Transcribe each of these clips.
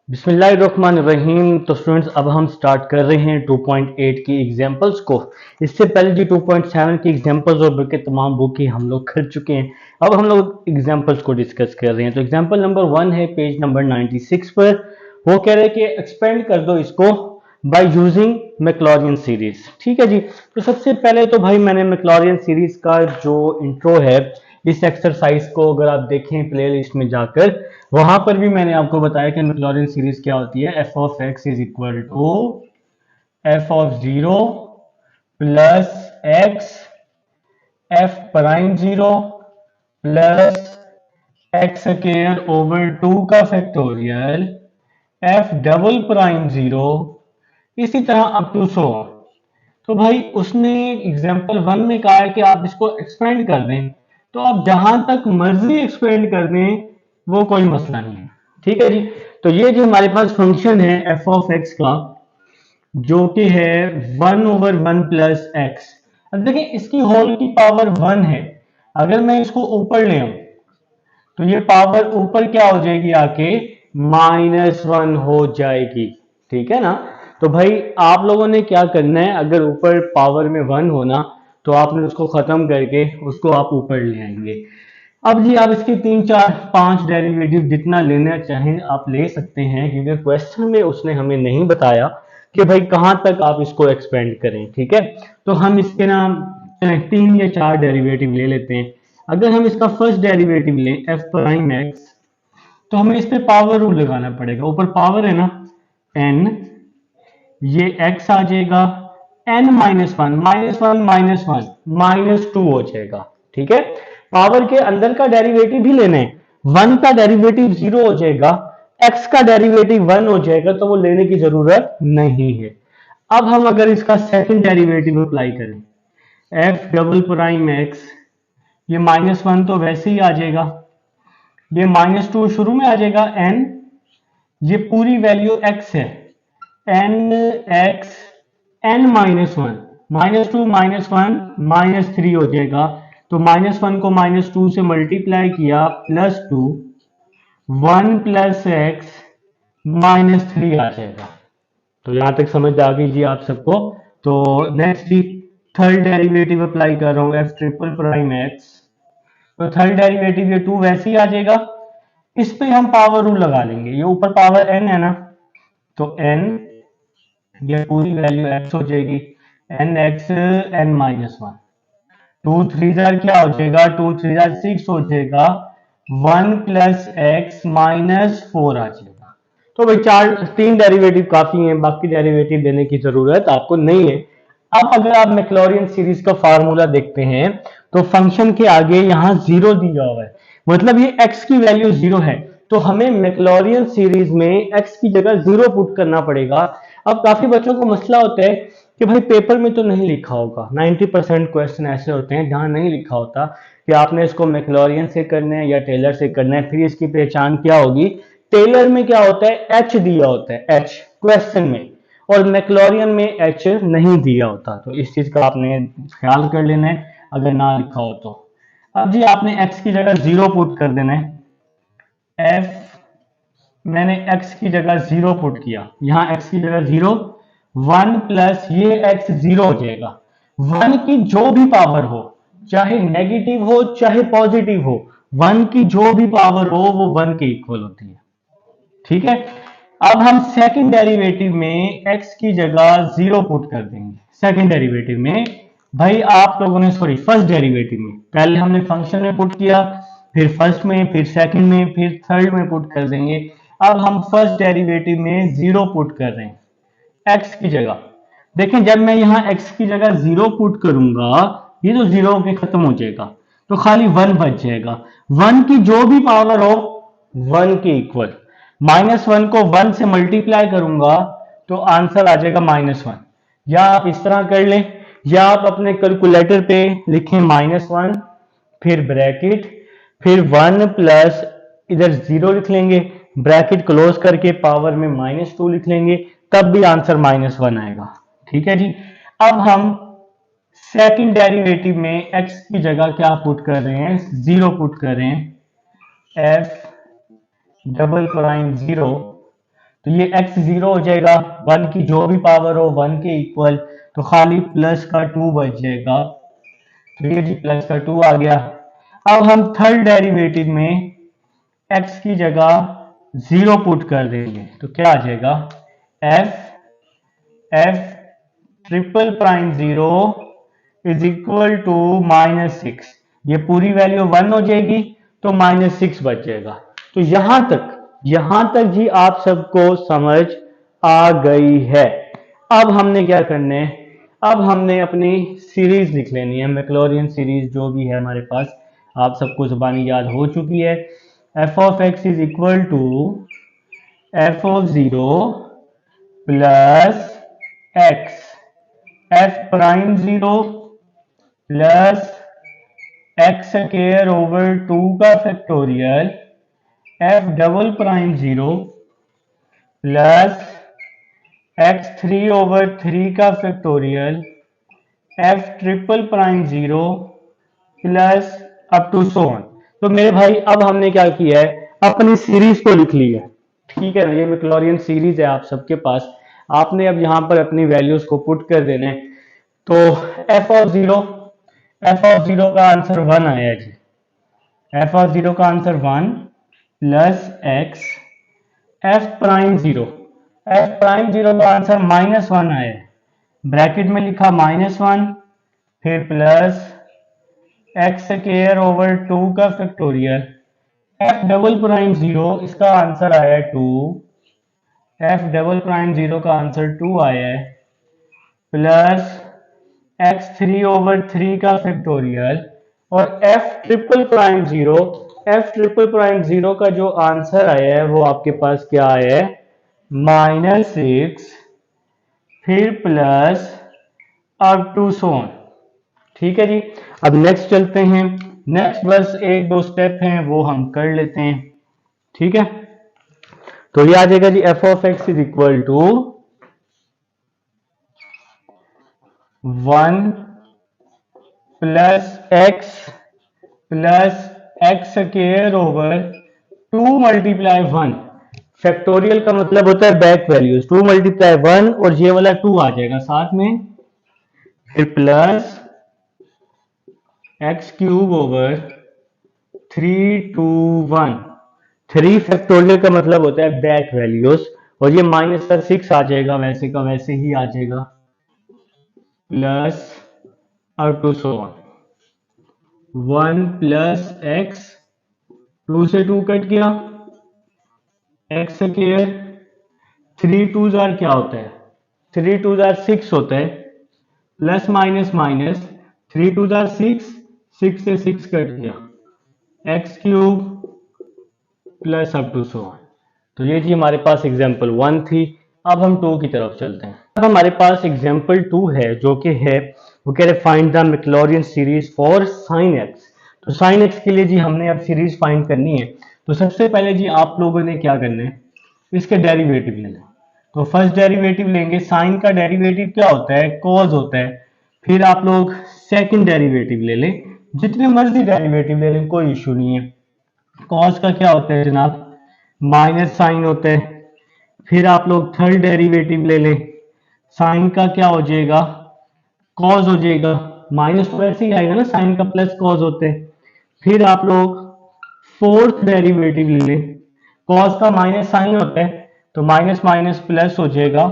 बिस्मिल्लाहिर्रहमानिर्रहीम। तो स्टूडेंट्स अब हम स्टार्ट कर रहे हैं 2.8 की एग्जांपल्स को। इससे पहले जी 2.7 की एग्जांपल्स और के तमाम बुक ही हम लोग कर चुके हैं। अब हम लोग एग्जांपल्स को डिस्कस कर रहे हैं। तो एग्जांपल नंबर 1 है पेज नंबर 96 पर। वो कह रहे हैं कि एक्सपेंड कर दो इसको बाय यूजिंग मैक्लॉरियन सीरीज। ठीक है जी। तो सबसे पहले तो भाई मैंने मैक्लॉरियन सीरीज का जो इंट्रो है इस एक्सरसाइज को अगर आप देखें प्लेलिस्ट में जाकर, वहां पर भी मैंने आपको बताया कि मैक्लॉरियन सीरीज क्या होती है। F of x is equal to f of 0 plus x f prime 0 plus x square over 2 का फैक्टोरियल एफ डबल प्राइम 0, इसी तरह अप टू सो। तो भाई उसने एग्जाम्पल 1 में कहा है कि आप इसको एक्सपेंड कर दें, तो आप जहां तक मर्जी एक्सपेंड कर दें वो कोई मसला नहीं है। ठीक है जी। तो ये जो हमारे पास फंक्शन है एफ ऑफ एक्स का, जो कि है 1/1 प्लस एक्स। अब देखिए इसकी होल की पावर 1 है। अगर मैं इसको ऊपर ले आऊं तो ये पावर ऊपर क्या हो जाएगी, आके -1 हो जाएगी। ठीक है ना। तो भाई आप लोगों ने क्या करना है, अगर ऊपर पावर में 1 होना तो आपने उसको खत्म करके उसको आप ऊपर ले आएंगे। अब जी आप इसके 3 4 5 डेरिवेटिव जितना लेना चाहें आप ले सकते हैं, क्योंकि क्वेश्चन में उसने हमें नहीं बताया कि भाई कहां तक आप इसको एक्सपेंड करें। ठीक है। तो हम इसके नाम 3 या 4 डेरिवेटिव ले लेते हैं। अगर हम इसका फर्स्ट डेरिवेटिव लें एफ प्राइम एक्स, तो हमें इस पे पावर रूल लगाना पड़ेगा। ऊपर पावर है ना n, ये x आ जाएगा n -1 -1 -1 -2 हो जाएगा। ठीक है। पावर के अंदर का डेरिवेटिव भी लेना है। 1 का डेरिवेटिव 0 हो जाएगा, x का डेरिवेटिव 1 हो जाएगा, तो वो लेने की जरूरत नहीं है। अब हम अगर इसका सेकंड डेरिवेटिव अप्लाई करें एफ डबल प्राइम एक्स, ये -1 तो वैसे ही आ जाएगा, ये -2 शुरू में आ जाएगा n, ये पूरी वैल्यू x है n x n -1 -2 -1 -3 हो जाएगा। तो -1 को -2 से मल्टीप्लाई किया +2 1 प्लस एक्स -3 आ जाएगा। तो यहां तक समझ आ गई जी आप सबको। तो नेक्स्ट जी थर्ड डेरिवेटिव अप्लाई कर रहा हूं एफ ट्रिपल प्राइम एक्स। तो थर्ड डेरिवेटिव ये 2 वैसे ही आ जाएगा, इस पे हम पावर रूल लगा लेंगे। ये ऊपर पावर n है ना, तो n ये पूरी वैल्यू x हो जाएगी n x n -1। 2 3 क्या हो जाएगा, 2 3 6 हो जाएगा, 1 प्लस एक्स -4 आ जाएगा। तो भाई 3 डेरिवेटिव काफी हैं, बाकी डेरिवेटिव देने की जरूरत आपको नहीं है। अब अगर आप मैक्लॉरियन सीरीज का फार्मूला देखते हैं तो फंक्शन के आगे यहाँ 0 दिया हुआ है, मतलब ये x की वैल्यू 0 है। तो हमें मैक्लॉरियन सीरीज में x की जगह 0 पुट करना पड़ेगा। अब काफी बच्चों को मसला होता है कि भाई पेपर में तो नहीं लिखा होगा। 90% क्वेश्चन ऐसे होते हैं जहां नहीं लिखा होता कि आपने इसको मैक्लॉरियन से करना है या टेलर से करना है। फिर इसकी पहचान क्या होगी, टेलर में क्या होता है h दिया होता है, h क्वेश्चन में, और मैक्लॉरियन में h नहीं दिया होता। तो इस चीज का आपने ख्याल कर लेना है अगर ना लिखा हो तो। अब जी आपने x की जगह 0 पुट कर देना है। f मैंने x की जगह 0 पुट किया, यहां x की जगह 0, 1 प्लस ये x 0 हो जाएगा। 1 की जो भी पावर हो, चाहे नेगेटिव हो चाहे पॉजिटिव हो, 1 की जो भी पावर हो वो 1 के इक्वल होती है। ठीक है। अब हम सेकंड डेरिवेटिव में x की जगह 0 पुट कर देंगे। सेकंड डेरिवेटिव में भाई आप लोगों ने, सॉरी फर्स्ट डेरिवेटिव में, पहले हमने फंक्शन में पुट किया, फिर फर्स्ट में, फिर सेकंड में, फिर थर्ड में पुट कर देंगे। अब हम फर्स्ट डेरिवेटिव में 0 पुट कर रहे हैं x की जगह। देखें जब मैं यहां x की जगह 0 पुट करूंगा, ये तो 0 के खत्म हो जाएगा, तो खाली 1 बच जाएगा। 1 की जो भी पावर हो 1 के इक्वल। -1 को 1 से मल्टीप्लाई करूंगा तो आंसर आ जाएगा -1। या आप इस तरह कर लें, या आप अपने कैलकुलेटर पे लिखें -1, फिर ब्रैकेट, फिर 1 प्लस इधर 0 लिख लेंगे, ब्रैकेट क्लोज करके पावर में -2 लिख लेंगे, तब भी आंसर -1 आएगा। ठीक है जी। अब हम सेकंड डेरिवेटिव में x की जगह क्या पुट कर रहे हैं, 0 पुट कर रहे हैं, f डबल प्राइम 0। तो ये x 0 हो जाएगा, 1 की जो भी पावर हो 1 के इक्वल, तो खाली प्लस का 2 बच जाएगा। तो ये जी प्लस का 2 आ गया। अब हम थर्ड डेरिवेटिव में x की जगह 0 पुट कर देंगे, तो क्या आ जाएगा, f triple prime 0 is equal to -6। ये पूरी वैल्यू 1 हो जाएगी, तो -6 बच जाएगा। तो यहां तक जी आप सबको समझ आ गई है। अब हमने क्या करना है, अब हमने अपनी सीरीज लिख लेनी है, मैक्लॉरियन सीरीज जो भी है हमारे पास, आप सबको जुबानी याद हो चुकी है। f of x is equal to f of 0 plus x, f prime 0 plus x square over 2 का factorial, f double prime 0 plus x3 over 3 का factorial, f triple prime 0 plus up to so on. तो मेरे भाई अब हमने क्या किया है, अपनी सीरीज को लिख लिया है, ठीक है ना। ये मैक्लॉरियन सीरीज है आप सबके पास, आपने अब यहां पर अपनी वैल्यूज को पुट कर देने। तो f ऑफ 0 का आंसर 1 आया जी, f ऑफ 0 का answer 1 plus x, f prime 0, f prime 0 का आंसर -1 आया है, ब्रैकेट में लिखा -1, फिर प्लस x स्क्वायर ओवर 2 का फैक्टोरियल, f डबल प्राइम 0 इसका आंसर आया 2, f डबल प्राइम 0 का आंसर 2 आया है, प्लस x3 ओवर 3 का फैक्टोरियल, और f ट्रिपल प्राइम 0 का जो आंसर आया है वो आपके पास क्या आया है, -6, फिर plus up to so on. ठीक है जी। अब नेक्स्ट चलते हैं, नेक्स्ट बस एक दो स्टेप हैं वो हम कर लेते हैं, ठीक है। तो ये आ जाएगा जी f of x is equal to 1 plus x square over 2 multiply 1। Factorial का मतलब होता है बैक वैल्यूज, 2 मल्टीप्लाई 1 और ये वाला 2 आ जाएगा साथ में, फिर plus x cube over 3 2 1। 3 factorial का मतलब होता है बैक वैल्यूज, और ये माइनस का 6 आ जाएगा, वैसे का वैसे ही आ जाएगा, plus up to so on. 1 plus x, 2 से 2 कट गया, x स्क्वायर, 3 2 जार क्या होता है, 3 2 जार 6 होता है, प्लस माइनस माइनस, 3 2 जार 6, 6 से 6 कट गया, x cube plus up to so on. तो ये जी हमारे पास एग्जाम्पल 1 थी। अब हम 2 की तरफ चलते हैं। अब हमारे पास एग्जाम्पल 2 है, जो कि है वो कह रहे find the Maclaurin series for sine x. तो साइन एक्स के लिए जी हमने अब सीरीज फाइंड करनी है। तो सबसे पहले जी आप लोगों ने क्या करना है, इसके डेरिवेटिव लेना है। तो फर्स्ट डेरिवेटिव लेंगे, साइन का डेरिवेटिव क्या होता है, कॉज होता है। फिर आप लोग सेकंड डेरिवेटिव ले लें, जितने मर्जी डेरिवेटिव ले लें, कोई इशू नहीं है। कॉस का क्या होता है जनाब, माइनस साइन होता है। फिर आप लोग थर्ड डेरिवेटिव ले लें, साइन का क्या हो जाएगा, कॉस हो जाएगा, माइनस तो वैसे ही आएगा ना, साइन का प्लस कॉस होते हैं। फिर आप लोग फोर्थ डेरिवेटिव ले लें, कॉस का माइनस साइन होता है, तो माइनस माइनस प्लस हो जाएगा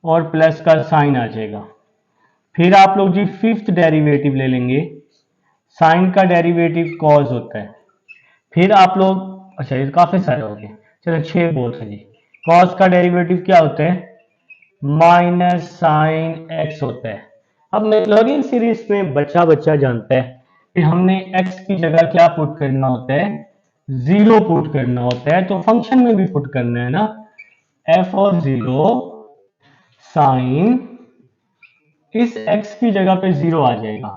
और प्लस का साइन आ जाएगा। फिर आप लोग जी फिफ्थ डेरिवेटिव ले लेंगे, साइन का डेरिवेटिव कॉस होता है। फिर आप लोग, अच्छा ये काफी सारे हो गए, चलो 6 बोलते हैं जी। कॉस का डेरिवेटिव क्या होता है, माइनस साइन एक्स होता है। अब मैक्लॉरियन सीरीज में बच्चा बच्चा जानता है कि हमने एक्स की जगह क्या पुट करना होता है, 0 पुट करना होता है। तो फंक्शन में भी पुट करना है ना, f ऑफ 0 साइन, इस x की जगह पे 0 आ जाएगा।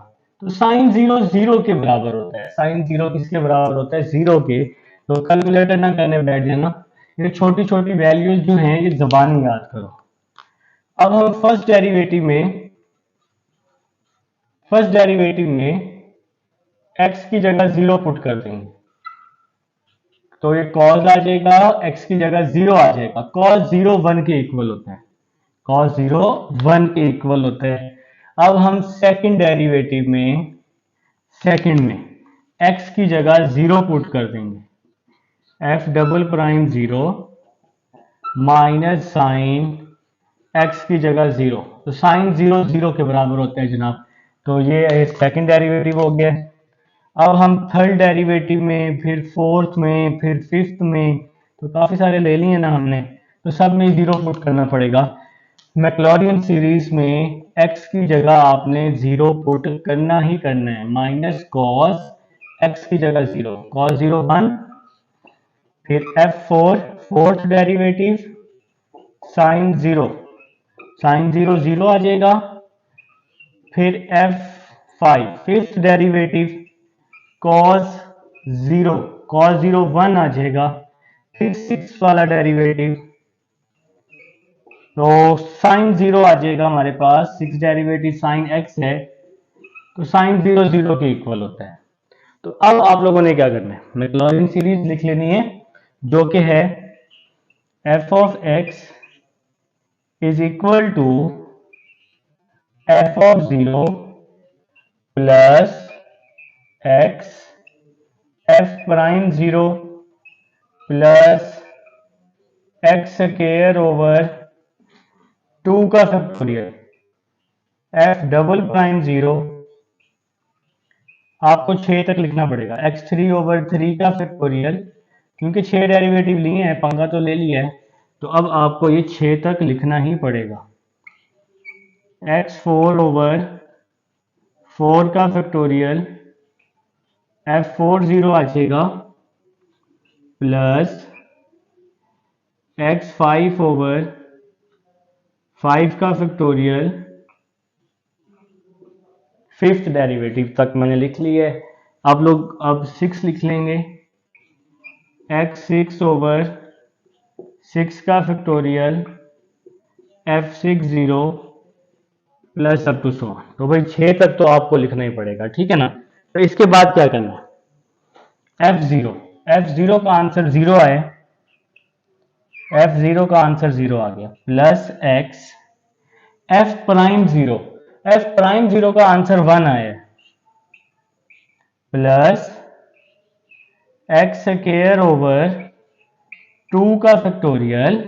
तो साइन 0 0 के बराबर होता है, साइन 0 किसके बराबर होता है, 0 के। तो कैलकुलेटर ना करने बैठ जाना, ये छोटी छोटी वैल्यूज जो हैं ये जबानी याद करो। अब हम फर्स्ट डेरिवेटिव में x की जगह 0 पुट कर देंगे। तो ये कॉस आ जाएगा, x की जगह 0 आ जाएगा। कॉस 0 1 के इक्वल होता है, कॉस 0 1 के इक्वल होता है। अब हम सेकंड डेरिवेटिव में x की जगह 0 पुट कर देंगे, f double prime 0 minus sine x की जगह 0, तो साइन 0 0 के बराबर होता है जनाब। तो ये सेकंड डेरिवेटिव हो गया। अब हम थर्ड डेरिवेटिव में, फिर फोर्थ में, फिर फिफ्थ में, तो काफ़ी सारे ले लिए ना हमने, तो सब में 0 पुट करना पड़ेगा। मैक्लॉरियन सीरीज में x की जगह आपने 0 पुट करना ही करना है, माइनस कॉस x की जगह 0, कॉस 0 1, फिर f4 fourth derivative sine 0, sine 0 0 आ जाएगा, फिर f5 fifth derivative cos 0, cos 0 1 आ जाएगा, फिर 6 वाला डेरिवेटिव, तो साइन 0 आ जाएगा हमारे पास, 6 डेरिवेटिव साइन x है, तो साइन 0 0 के इक्वल होता है। तो अब आप लोगों ने क्या करना है, मैक्लॉरिन सीरीज लिख लेनी है, जो कि है f of x is equal to f of 0 plus x f prime 0 plus x square over 2 का फैक्टोरियल, f डबल प्राइम 0 आपको 6 तक लिखना पड़ेगा, x3 ओवर 3 का फैक्टोरियल, क्योंकि 6 डेरिवेटिव लिए हैं, पंगा तो ले लिया है, तो अब आपको ये 6 तक लिखना ही पड़ेगा। x4 ओवर 4 का फैक्टोरियल, f4 0 आ जाएगा, प्लस x5 ओवर 5 का फैक्टोरियल, फिफ्थ डेरिवेटिव तक मैंने लिख लिया है। आप लोग अब 6 लिख लेंगे, x6 ओवर 6 का factorial, f6 0 plus up to so. तो भाई 6 तक तो आपको लिखना ही पड़ेगा, ठीक है ना। तो इसके बाद क्या करना है, f0 का आंसर 0 आए, f0 का आंसर 0 आ गया, प्लस x f प्राइम 0 का आंसर 1 आया, प्लस x स्क्वायर ओवर 2 का फैक्टोरियल,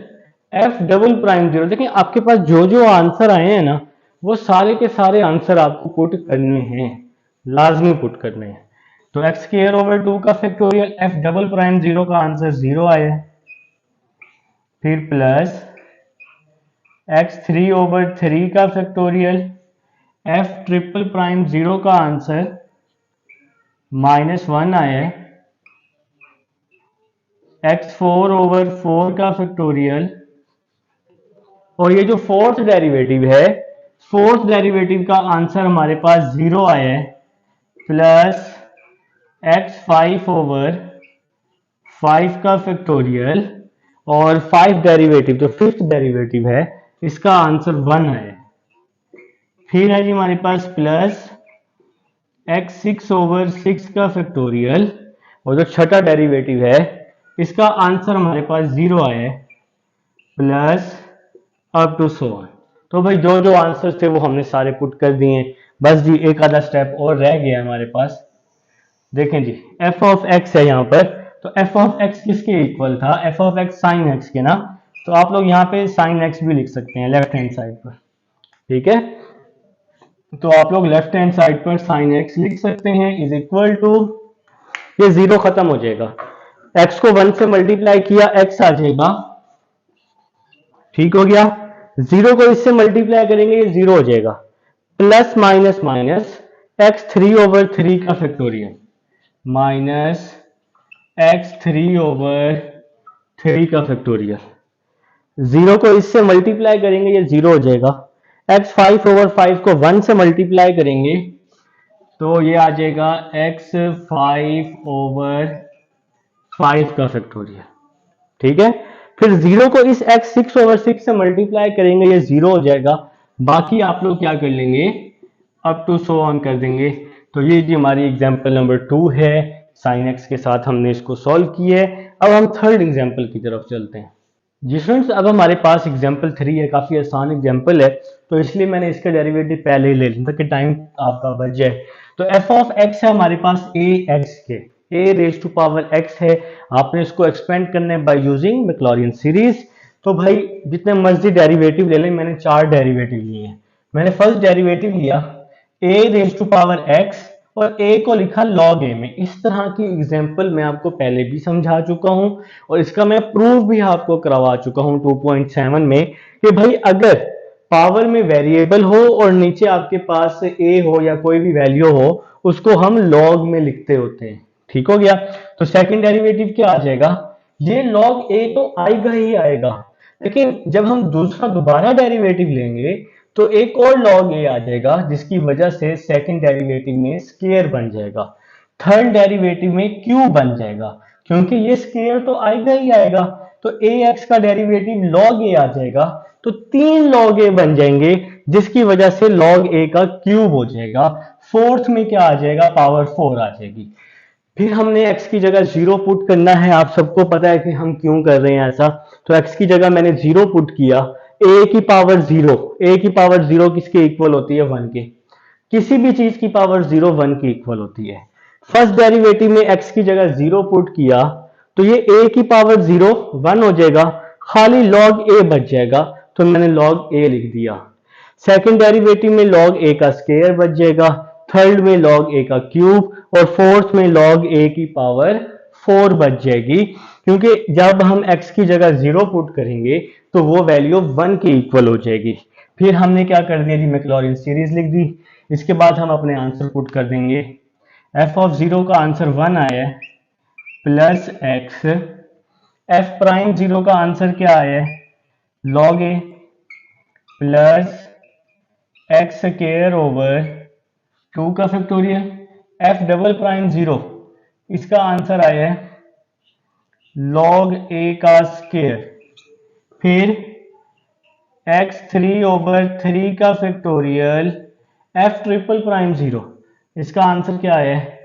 f डबल प्राइम 0। देखिए आपके पास जो जो आंसर आए हैं ना, वो सारे के सारे आंसर आपको पुट करने हैं, लाजमी पुट करने हैं। तो x स्क्वायर ओवर 2 का फैक्टोरियल, f डबल प्राइम 0 का आंसर 0 आया, फिर प्लस x3 ओवर 3 का फैक्टोरियल, f ट्रिपल प्राइम 0 का आंसर -1 आया, x4 ओवर 4 का फैक्टोरियल, और ये जो फोर्थ डेरिवेटिव है, फोर्थ डेरिवेटिव का आंसर हमारे पास 0 आया है, प्लस x5 ओवर 5 का फैक्टोरियल, और 5 डेरिवेटिव जो फिफ्थ डेरिवेटिव है, इसका आंसर 1 है। फिर है जी हमारे पास प्लस x6 ओवर 6 का फैक्टोरियल, और जो छठा डेरिवेटिव है, इसका आंसर हमारे पास 0 आया है, plus up to so on. तो भाई जो जो आंसर थे वो हमने सारे पुट कर दिए। बस जी एक आधा स्टेप और रह गया हमारे पास। देखें जी f ऑफ x है यहाँ पर, तो f ऑफ x किसके इक्वल था, f of x sine x के ना, तो आप लोग यहाँ पे साइन x भी लिख सकते हैं लेफ्ट हैंड साइड पर, ठीक है। तो आप लोग लेफ्ट हैंड साइड पर साइन x लिख सकते हैं, इज इक्वल टू, ये 0 खत्म हो जाएगा, x को 1 से मल्टीप्लाई किया, x आ जाएगा, ठीक हो गया। 0 को इससे मल्टीप्लाई करेंगे, ये 0 हो जाएगा, plus minus minus x3 over 3 का फैक्टोरियल, माइनस x3 ओवर 3 का फैक्टोरियल, 0 को इससे मल्टीप्लाई करेंगे, ये 0 हो जाएगा, x5 ओवर 5 को 1 से मल्टीप्लाई करेंगे, तो ये आ जाएगा x5 ओवर 5 का फैक्टोरियल, ठीक है। फिर 0 को इस x6 ओवर 6 से मल्टीप्लाई करेंगे, ये 0 हो जाएगा, बाकी आप लोग क्या कर लेंगे, अप टू सो ऑन कर देंगे। तो ये जी हमारी एग्जांपल नंबर 2 है, साइन x के साथ हमने इसको सॉल्व किया है। अब हम थर्ड एग्जाम्पल की तरफ चलते हैं। जी स्टूडेंट्स, अब हमारे पास एग्जाम्पल 3 है, काफी आसान एग्जाम्पल है, तो इसलिए मैंने इसका डेरिवेटिव पहले ही ले लिया ताकि टाइम आपका बच जाए। तो एफ ऑफ एक्स है हमारे पास ए एक्स के, ए रेज टू पावर एक्स है, आपने इसको एक्सपेंड करना है बाय यूजिंग मैक्लॉरियन सीरीज। तो भाई जितने मर्जी डेरिवेटिव ले लें, मैंने 4 डेरिवेटिव लिए हैं। मैंने फर्स्ट डेरिवेटिव लिया ए रेज टू पावर एक्स और a को लिखा log a में। इस तरह की एग्जांपल मैं आपको पहले भी समझा चुका हूं और इसका मैं प्रूफ भी आपको करवा चुका हूं 2.7 में कि भाई अगर पावर में वेरिएबल हो और नीचे आपके पास a हो या कोई भी वैल्यू हो, उसको हम log में लिखते होते हैं। ठीक हो गया। तो सेकंड डेरिवेटिव क्या आ जाएगा, ये log a तो आएगा ही आएगा, लेकिन जब हम दूसरा दोबारा डेरिवेटिव लेंगे तो एक और log a आ जाएगा, जिसकी वजह से सेकंड डेरिवेटिव में स्केयर बन जाएगा, थर्ड डेरिवेटिव में क्यूब बन जाएगा, क्योंकि ये स्केयर तो आएगा ही आएगा। तो ax का डेरिवेटिव log a आ जाएगा, तो 3 log a बन जाएंगे, जिसकी वजह से log a का क्यूब हो जाएगा। फोर्थ में क्या आ जाएगा, पावर 4 आ जाएगी। फिर हमने x की जगह 0 पुट करना है, आप सबको पता है कि हम क्यों कर रहे हैं ऐसा। तो x की जगह मैंने 0 पुट किया, a की पावर 0, a की पावर 0 किसके इक्वल होती है, 1 के। किसी भी चीज की पावर 0 1 की इक्वल होती है। फर्स्ट डेरिवेटिव में x की जगह 0 पुट किया तो ये a की पावर 0 1 हो जाएगा, खाली log a बच जाएगा, तो मैंने log a लिख दिया। सेकंड डेरिवेटिव में log a का स्क्वायर बच जाएगा, थर्ड में log a का क्यूब और फोर्थ में log a की पावर 4 बच जाएगी, क्योंकि जब हम x की जगह 0 पुट करेंगे तो वो वैल्यू 1 के इक्वल हो जाएगी। फिर हमने क्या कर दिया जी, मैक्लॉरिन सीरीज लिख दी। इसके बाद हम अपने आंसर पुट कर देंगे। f ऑफ 0 का आंसर 1 आया है प्लस एक्स, f प्राइम 0 का आंसर क्या आया है, log a plus x square over 2 का फैक्टोरियल। f डबल प्राइम 0 इसका आंसर आया है log a का स्क्वायर, फिर x3 ओवर 3 का फैक्टोरियल। f ट्रिपल प्राइम 0 इसका आंसर क्या आया है,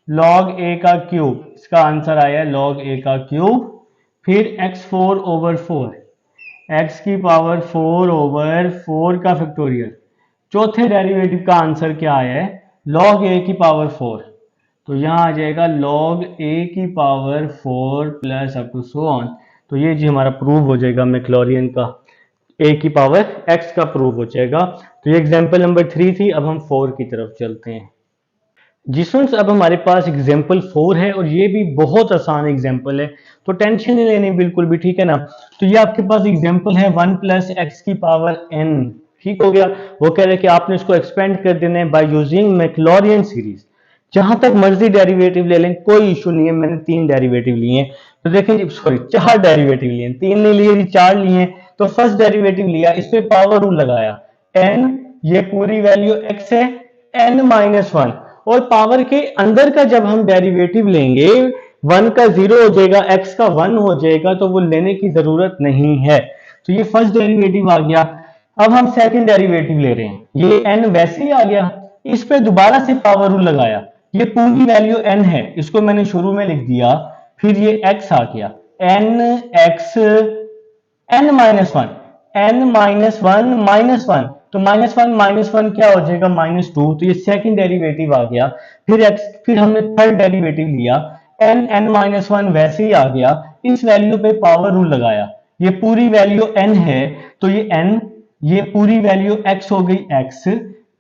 log a का क्यूब, इसका आंसर आया है log a का क्यूब। फिर x4 ओवर 4, x की पावर 4 ओवर 4 का फैक्टोरियल। चौथे डेरिवेटिव का आंसर क्या आया है, log a की पावर 4, तो यहां आ जाएगा log a की power 4 plus up to so on. तो ये जी हमारा प्रूव हो जाएगा मैक्लॉरियन का a की पावर x का प्रूव हो जाएगा। तो ये एग्जांपल नंबर 3 थी। अब हम 4 की तरफ चलते हैं। जी स्टूडेंट्स, अब हमारे पास एग्जांपल 4 है और ये भी बहुत आसान एग्जांपल है, तो टेंशन नहीं लेनी बिल्कुल भी, ठीक है ना। तो ये आपके पास एग्जांपल है 1 प्लस एक्स की पावर n, ठीक हो गया। वो कह रहे हैं कि आपने इसको एक्सपेंड कर देना है बाय यूजिंग मैक्लॉरियन सीरीज। जहां तक मर्जी डेरिवेटिव ले लें, कोई इशू नहीं है। मैंने 3 डेरिवेटिव लिए हैं, तो देखें सॉरी 4 डेरिवेटिव लिए, 3 नहीं लिए, 4 लिए। तो फर्स्ट डेरिवेटिव लिया, इस पे पावर रूल लगाया, n ये पूरी वैल्यू x है, n माइनस 1, और पावर के अंदर का जब हम डेरिवेटिव लेंगे 1 का 0 हो जाएगा, x का 1 हो जाएगा, तो वो लेने की जरूरत नहीं है। तो ये फर्स्ट डेरिवेटिव आ गया। अब हम सेकंड डेरिवेटिव ले रहे हैं, ये n वैसे ही आ गया, इस पे दोबारा से पावर रूल लगाया, ये पूरी वैल्यू n है, इसको मैंने शुरू में लिख दिया, फिर ये x आ गया, n x n minus 1, n minus 1 minus 1, तो माइनस वन क्या हो जाएगा, -2, तो ये सेकंड डेरिवेटिव आ गया। फिर x, फिर हमने थर्ड डेरिवेटिव लिया, n माइनस 1 वैसे ही आ गया, इस वैल्यू पे पावर रूल लगाया, ये पूरी वैल्यू n है, तो ये n, ये पूरी वैल्यू x हो गई x,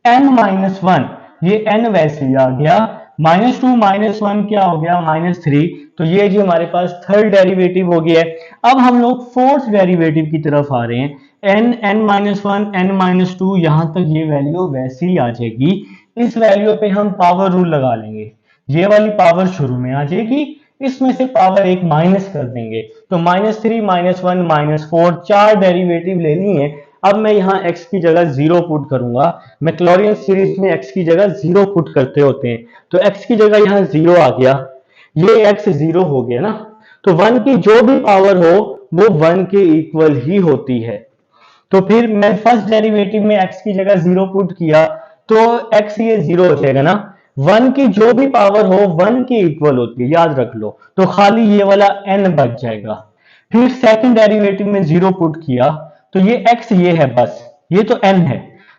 n माइनस 1, ये n वैसे ही आ गया, -2 माइनस 1 क्या हो गया, -3, तो ये जो हमारे पास थर्ड डेरिवेटिव हो गया है। अब हम लोग फोर्थ डेरिवेटिव की तरफ आ रहे हैं, n माइनस 1 n माइनस 2, यहां तक ये वैल्यू वैसे ही आ जाएगी। इस वैल्यू पे हम पावर रूल लगा लेंगे, ये वाली पावर शुरू में आ जाएगी, इसमें से पावर एक माइनस कर देंगे, तो -3 -1 -4, 4 डेरिवेटिव लेनी है। अब मैं यहाँ x की जगह 0 पुट करूंगा, मैक्लॉरियन सीरीज में x की जगह 0 पुट करते होते हैं, तो x की जगह यहाँ 0 आ गया, ये x 0 हो गया ना, तो 1 की जो भी पावर हो वो 1 के इक्वल ही होती है। तो फिर मैं फर्स्ट डेरिवेटिव में x की जगह 0 पुट किया, तो x ये 0 हो जाएगा ना, वन की जो भी पावर हो वन की इक्वल होती है, याद रख लो, तो खाली ये वाला n बच जाएगा। फिर सेकंड डेरिवेटिव में जीरो पुट किया, तो ये x ये है बस, ये तो n है,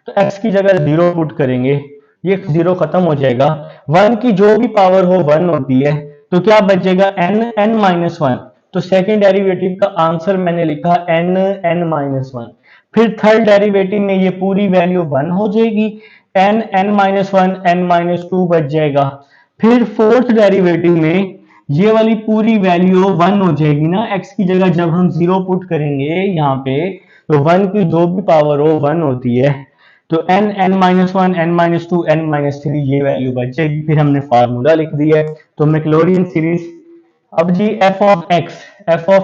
तो x की जगह जीरो पुट करेंगे, ये जीरो खत्म हो जाएगा। वन की जो भी पावर हो वन होती है, तो क्या बचेगा n माइनस वन। तो सेकेंड डेरिवेटिव का आंसर मैंने लिखा n माइनस वन। फिर थर्ड डेरिवेटिव में ये पूरी वैल्यू वन हो जाएगी, n माइनस वन n-2 बच जाएगा। फिर फोर्थ डेरिवेटिव में ये वाली पूरी वैल्यू वन हो जाएगी ना, x की जगह जब हम जीरो पुट करेंगे यहाँ पे, तो वन की जो भी पावर हो वन होती है, तो n-1 n-2 n-3 ये वैल्यू बच जाएगी। फिर हमने फार्मूला लिख दिया है, तो मैक्लॉरिन सीरीज। अब जी f ऑफ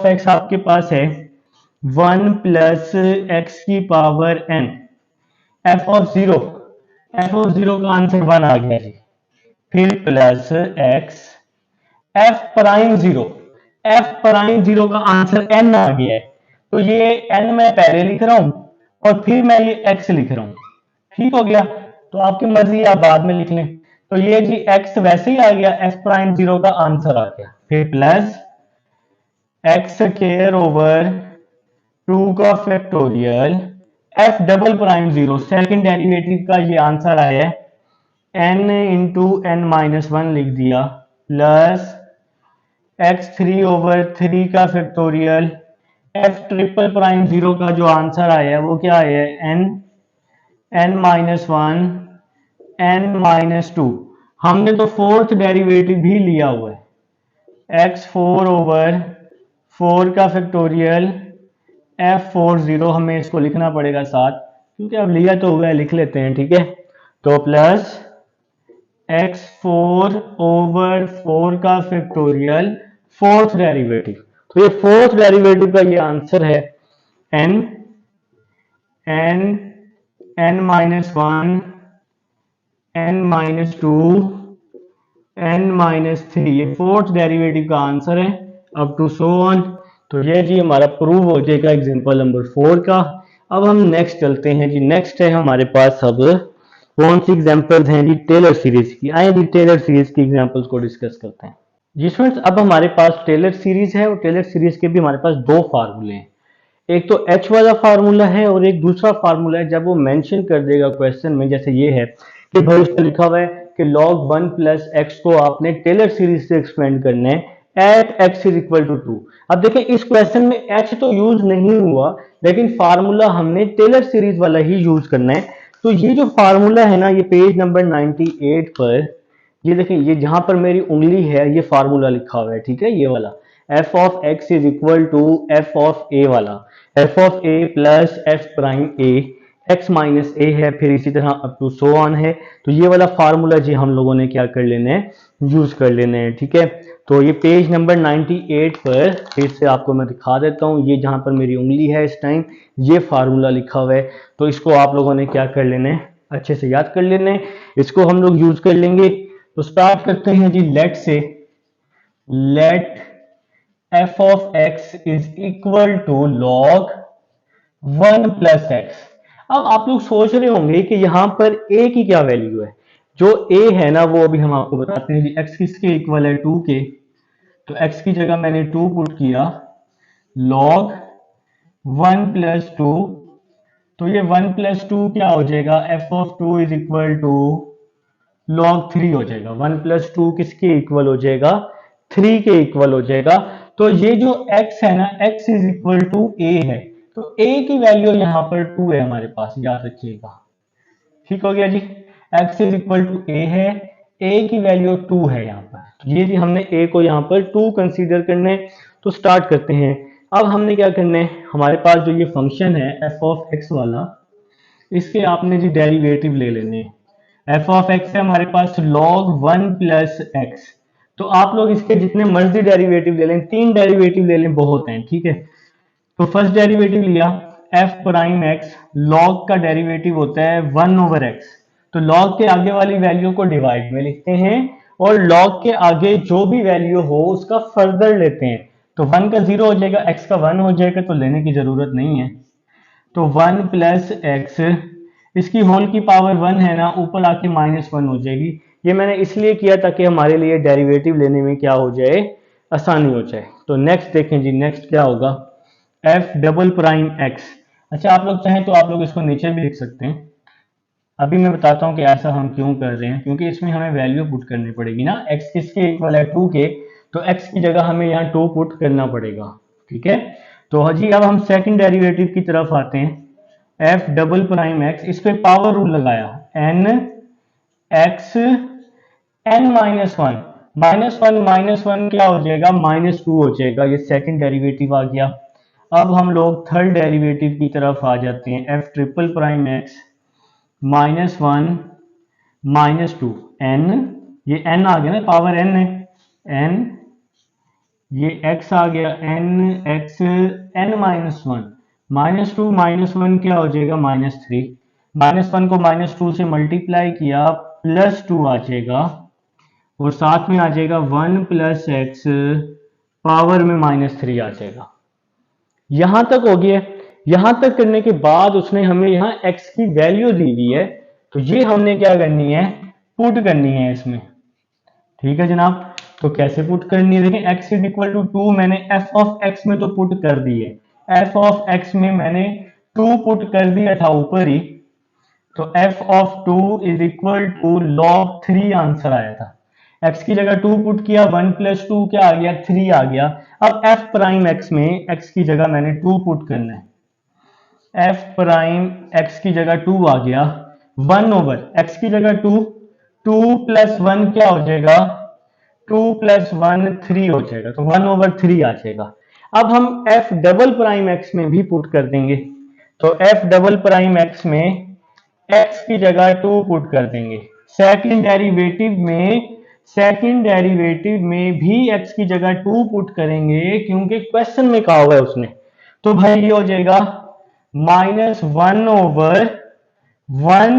x आपके पास है 1 प्लस एक्स की power n। F of zero का आंसर वन आ गया जी। फिर plus x f prime zero का आंसर n आ गया है, तो ये n मैं पहले लिख रहा हूं और फिर मैं ये x लिख रहा हूं, ठीक हो गया। तो आपकी मर्जी, आप बाद में लिख लें। तो ये जी x वैसे ही आ गया, एफ प्राइम जीरो का आंसर आ गया। फिर प्लस एक्स स्क्वायर ओवर 2 का factorial F double prime zero, second derivative का ये आंसर आया है n into n minus one लिख दिया, प्लस x3 ओवर 3 का factorial f triple prime zero का जो आंसर आया है वो क्या आया है n माइनस वन n-2। हमने तो फोर्थ डेरिवेटिव भी लिया हुआ है, x4 ओवर 4 का फैक्टोरियल f40, हमें इसको लिखना पड़ेगा साथ, क्योंकि अब लिया तो हुआ है, लिख लेते हैं, ठीक है। तो प्लस x4 ओवर 4 का फैक्टोरियल फोर्थ डेरिवेटिव, तो ये फोर्थ डेरिवेटिव का ये आंसर है n-1 n-2 n-3, ये फोर्थ डेरिवेटिव का आंसर है, अप टू सो ऑन। तो ये जी हमारा प्रूव हो जाएगा एग्जांपल नंबर 4 का। अब हम नेक्स्ट चलते हैं जी। नेक्स्ट है हमारे पास अब कौन सी एग्जांपल्स हैं जी, टेलर सीरीज की। आइए जी टेलर सीरीज की एग्जांपल्स को डिस्कस करते हैं जी स्टूडेंट्स। अब हमारे पास टेलर सीरीज है और टेलर सीरीज के भी हमारे पास दो फार्मूले हैं, एक तो h वाला फार्मूला है और एक दूसरा फार्मूला है जब वो मेंशन कर देगा क्वेश्चन में, जैसे ये है कि भाई उसमें लिखा हुआ है कि log 1 प्लस एक्स को आपने टेलर सीरीज से एक्सपेंड करना है at x is equal to 2। अब देखें इस क्वेश्चन में h तो यूज नहीं हुआ, लेकिन फार्मूला हमने टेलर सीरीज वाला ही यूज करना है। तो ये जो फार्मूला है ना, ये पेज नंबर 98 पर, ये देखें, ये जहां पर मेरी उंगली है ये फार्मूला लिखा हुआ है, ठीक है, ये वाला f of x is equal to f of a वाला, f of a plus f prime a, x minus a है, फिर इसी तरह अप टू सो ऑन है। तो ये वाला फार्मूला जी हम लोगों ने क्या कर लेना है, यूज कर लेना है, ठीक है। तो ये पेज नंबर 98 पर फिर से आपको मैं दिखा देता हूँ, ये जहां पर मेरी उंगली है इस टाइम ये फार्मूला लिखा हुआ है। तो इसको आप लोगों ने क्या कर लेना है, अच्छे से याद कर लेना है, इसको हम लोग यूज कर लेंगे। तो स्टार्ट करते हैं जी, लेट से let f of x is equal to log 1 plus x. अब आप लोग सोच रहे होंगे कि यहां पर a की क्या वैल्यू है, जो a है ना वो अभी हम आपको बताते हैं। x किसके इक्वल है, 2 के, तो x की जगह मैंने 2 पुट किया, log 1 प्लस 2, तो ये 1 प्लस 2 क्या हो जाएगा, f of 2 is equal to log 3 हो जाएगा। 1 प्लस 2 किसके इक्वल हो जाएगा, 3 के इक्वल हो जाएगा। तो ये जो x है ना, x is equal to a है, तो a की वैल्यू यहाँ पर 2 है हमारे पास, याद रखिएगा, ठीक हो गया जी। x is equal to a है, a की वैल्यू 2 है यहाँ पर, तो ये जी हमने a को यहाँ पर 2 कंसीडर करने। तो स्टार्ट करते हैं। अब हमने क्या करना है, हमारे पास जो ये फंक्शन है f ऑफ x वाला, इसके आपने जी डेरिवेटिव ले लेने हैं। f ऑफ x है हमारे पास log 1 प्लस एक्स, तो आप लोग इसके जितने मर्जी डेरिवेटिव ले लें, 3 डेरिवेटिव ले लें बहुत हैं, ठीक है। तो फर्स्ट डेरिवेटिव लिया f प्राइम x, log का डेरिवेटिव होता है 1 ओवर x, तो log के आगे वाली वैल्यू को डिवाइड में लिखते हैं और log के आगे जो भी वैल्यू हो उसका फर्दर लेते हैं। तो 1 का 0 हो जाएगा, x का 1 हो जाएगा, तो लेने की जरूरत नहीं है। तो 1 प्लस एक्स, इसकी होल की पावर 1 है ना, ऊपर आके -1 हो जाएगी, ये मैंने इसलिए किया ताकि हमारे लिए डेरिवेटिव लेने में क्या हो जाए, आसानी हो जाए। तो नेक्स्ट देखें जी, नेक्स्ट क्या होगा, एफ डबल प्राइम एक्स। अच्छा आप लोग चाहें तो आप लोग इसको नीचे भी लिख सकते हैं। अभी मैं बताता हूँ कि ऐसा हम क्यों कर रहे हैं, क्योंकि इसमें हमें वैल्यू पुट करनी पड़ेगी ना, x किसके इक्वल है 2 के, तो x की जगह हमें यहाँ 2 पुट करना पड़ेगा। ठीक है, तो जी अब हम सेकंड डेरिवेटिव की तरफ आते हैं, f डबल प्राइम x, इस पे पावर रूल लगाया, n x n minus one, minus one क्या हो जाएगा, -2 हो जाएगा, ये सेकंड डेरिवेटिव आ गया। अब हम लोग थर्ड डेरिवेटिव की तरफ आ जाते हैं, f triple prime x -1 -2 n, ये n आ गया ना, पावर n है n, ये x आ गया n x n -1, -2 -1 क्या हो जाएगा, -3, -1 को -2 से मल्टीप्लाई किया +2 आ जाएगा, और साथ में आ जाएगा 1 + x पावर में -3 आ जाएगा। यहां तक हो गया। यहां तक करने के बाद उसने हमें यहाँ x की वैल्यू दी हुई है, तो ये हमने क्या करनी है, पुट करनी है इसमें। ठीक है जनाब, तो कैसे पुट करनी है, देखें x इक्वल टू 2 मैंने f ऑफ x में तो पुट कर दी है, f ऑफ x में मैंने 2 पुट कर दिया था ऊपर ही, तो f of 2 is equal to log 3 answer आया था। x की जगह 2 पुट किया, 1 + 2 क्या आ गया, 3 आ गया। अब f प्राइम x में x की जगह मैंने 2 पुट करना है, f प्राइम x की जगह 2 आ गया, 1 ओवर x की जगह 2, 2 + 1 क्या हो जाएगा, 2 + 1 3 हो जाएगा, तो 1 ओवर 3 आ जाएगा। अब हम f डबल प्राइम x में भी पुट कर देंगे, तो f डबल प्राइम x में x की जगह 2 पुट कर देंगे, सेकंड डेरिवेटिव में भी x की जगह 2 पुट करेंगे, क्योंकि क्वेश्चन में कहा हुआ है उसने। तो भाई ये हो जाएगा -1 ओवर 1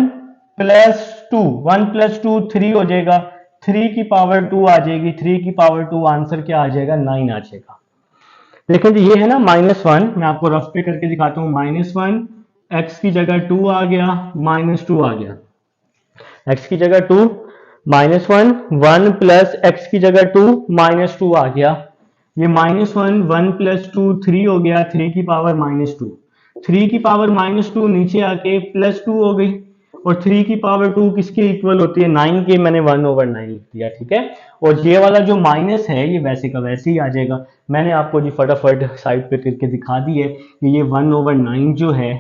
+ 2, 1 + 2 3 हो जाएगा, 3 की पावर 2 आ जाएगी, 3 की पावर 2 आंसर क्या आ जाएगा, 9 आ जाएगा। लेकिन ये है ना -1, मैं आपको रफ पे करके दिखाता हूं, -1 x की जगह 2 आ गया, -2 आ गया, x की जगह 2 -1 1 + x की जगह 2 -2 आ गया, ये -1 1 + 2 3 हो गया, 3 की पावर -2, 3 की पावर -2 नीचे आके +2 हो गई, और 3 की पावर 2 किसके इक्वल होती है, 9 के, मैंने 1 ओवर 9 लिख दिया। ठीक है, और ये वाला जो माइनस है ये वैसे का वैसे ही आ जाएगा, मैंने आपको जी फटाफट साइड पे करके दिखा दी है कि ये 1 ओवर 9 जो है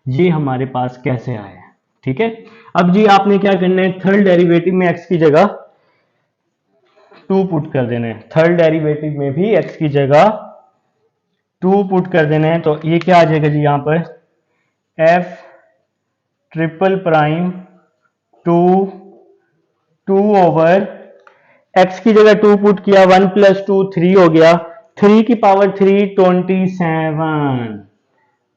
ये हमारे पास कैसे आया है। ठीक है, अब जी आपने क्या करना है, थर्ड डेरिवेटिव में x की जगह 2 पुट कर देना है, थर्ड डेरिवेटिव में भी x की जगह 2 पुट कर देना है, तो ये क्या आ जाएगा जी, यहां पर f triple prime 2 over x की जगह 2 पुट किया, 1 + 2 3 हो गया, 3 की पावर 3 27,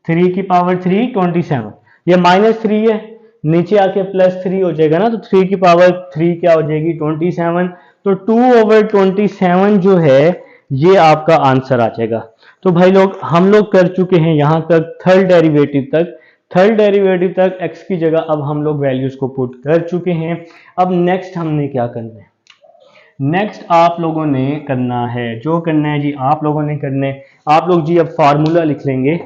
3 की पावर 3 27, ये -3 है, नीचे आके +3 हो जाएगा ना, तो 3 की पावर 3 क्या हो जाएगी, 27, तो 2 ओवर 27 जो है ये आपका आंसर आ जाएगा। तो भाई लोग हम लोग कर चुके हैं यहां तक थर्ड डेरिवेटिव तक, थर्ड डेरिवेटिव तक x की जगह अब हम लोग वैल्यूज को पुट कर चुके हैं। अब नेक्स्ट हमने क्या करना है, नेक्स्ट आप लोगों ने करना है, जो करना है जी आप लोगों ने करना है, आप लोग जी अब फार्मूला लिख लेंगे,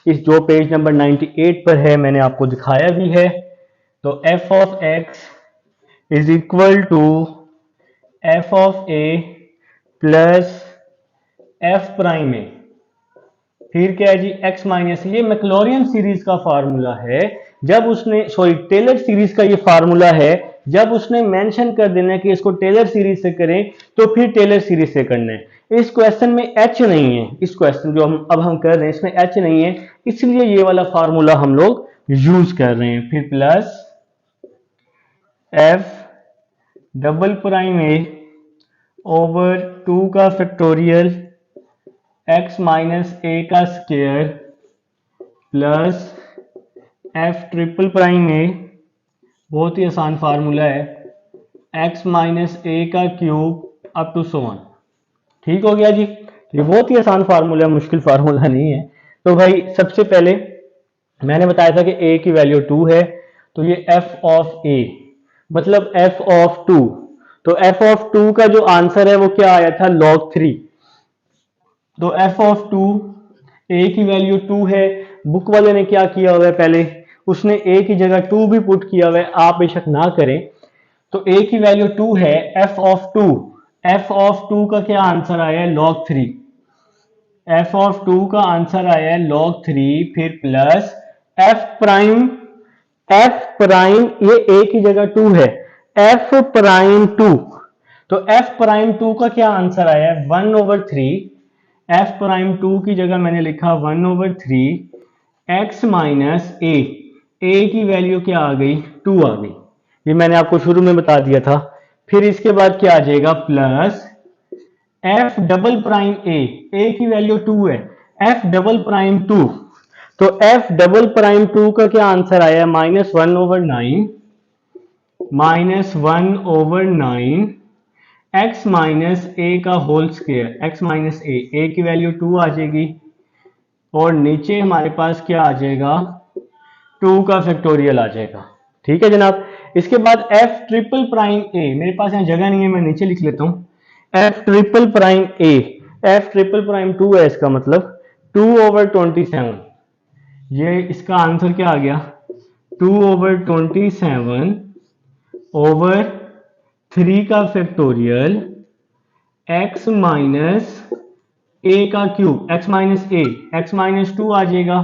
इस जो पेज नंबर 98 पर है मैंने आपको दिखाया भी है। तो f of x is equal to f of a plus f prime a, फिर क्या है जी x माइनस, ये मैक्लॉरियन सीरीज का फार्मूला है, जब उसने सॉरी टेलर सीरीज का ये फार्मूला है, जब उसने मेंशन कर देना है कि इसको टेलर सीरीज से करें तो फिर टेलर सीरीज से करना है। इस क्वेश्चन में h नहीं है, इस क्वेश्चन जो हम कर रहे हैं इसमें h नहीं है, इसलिए ये वाला फार्मूला हम लोग यूज कर रहे हैं। फिर plus f double prime a over 2 का फैक्टोरियल x माइनस a का square plus f triple prime a, बहुत ही आसान फार्मूला है, x माइनस a का cube up to so on. ठीक हो गया जी, ये बहुत ही आसान फार्मूला है, मुश्किल फार्मूला नहीं है। तो भाई सबसे पहले मैंने बताया था कि a की वैल्यू 2 है, तो ये f ऑफ a, मतलब f ऑफ 2। तो f ऑफ 2 का जो आंसर है वो क्या आया था, log 3। तो f ऑफ 2, a की वैल्यू 2 है। बुक वाले ने क्या किया हुआ है, पहले उसने a की जगह 2 भी पुट किया हुआ है, आप बेशक ना करें। तो a की वैल्यू 2 है, f ऑफ 2, f ऑफ 2 का क्या आंसर आया है, log 3। f ऑफ 2 का आंसर आया है log 3, फिर plus f prime, f prime ये a की जगह 2 है, f प्राइम 2। तो f प्राइम 2 का क्या आंसर आया है, 1/3। f प्राइम 2 की जगह मैंने लिखा 1/3 x माइनस a की वैल्यू क्या आ गई, 2 आ गई। ये मैंने आपको शुरू में बता दिया था। फिर इसके बाद क्या आ जाएगा, plus f double prime a की वैल्यू 2 है, f डबल प्राइम 2। तो f डबल प्राइम 2 का क्या आंसर आया है, -1/9, -1/9 x माइनस a का whole square, x minus a की वैल्यू 2 आ जाएगी, और नीचे हमारे पास क्या आ जाएगा, 2 का फैक्टोरियल आ जाएगा। ठीक है जनाब। इसके बाद f ट्रिपल प्राइम a, मेरे पास यहाँ जगह नहीं है, मैं नीचे लिख लेता हूं। f triple prime a, f triple prime 2 है, इसका मतलब 2/27। ये इसका आंसर क्या आ गया, 2/27 ओवर 3 का फैक्टोरियल x माइनस a का cube, x minus a, x minus 2 आ जाएगा,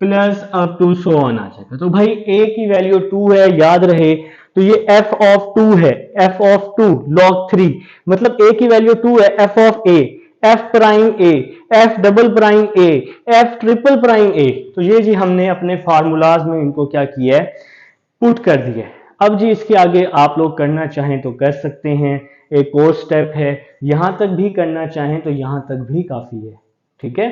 plus up to so on आ जाएगा। तो भाई a की वैल्यू 2 है, याद रहे। तो ये f ऑफ 2 है, f ऑफ 2 log 3, मतलब a की वैल्यू 2 है, f of a, f prime a, f double prime a, f triple prime a। तो ये जी हमने अपने फार्मूलाज में इनको क्या किया है, पुट कर दिया है। अब जी इसके आगे आप लोग करना चाहें तो कर सकते हैं, एक और स्टेप है, यहां तक भी करना चाहें तो यहां तक भी काफी है। ठीक है,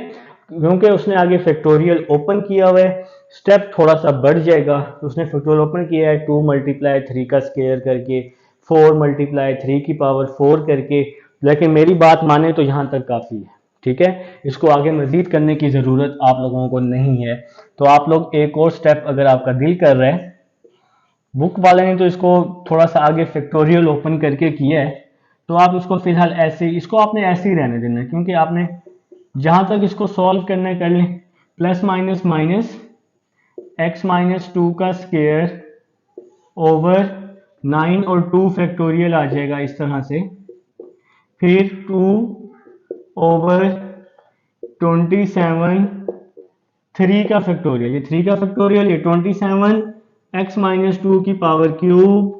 क्योंकि उसने आगे फैक्टोरियल ओपन किया हुआ है, स्टेप थोड़ा सा बढ़ जाएगा। तो उसने फैक्टोरियल ओपन किया है 2 × 3 का स्क्वायर करके, 4 × 3 की पावर 4 करके, लेकिन मेरी बात माने तो यहां तक काफी है। ठीक है, इसको आगे मजीद करने की जरूरत आप लोगों को नहीं है। तो आप लोग एक और स्टेप अगर आपका दिल कर रहा है, बुक वाले ने तो इसको थोड़ा सा आगे फैक्टोरियल ओपन करके किया है, तो आप इसको फिलहाल ऐसे, इसको आपने ऐसे ही रहने देना है, क्योंकि आपने जहां तक इसको सॉल्व करना है कर लें। Plus minus minus x minus 2 का स्क्वायर ओवर 9 और 2 फैक्टोरियल आ जाएगा इस तरह से, फिर 2/27 3 का फैक्टोरियल, ये 3 का फैक्टोरियल, ये 27 x माइनस 2 की power cube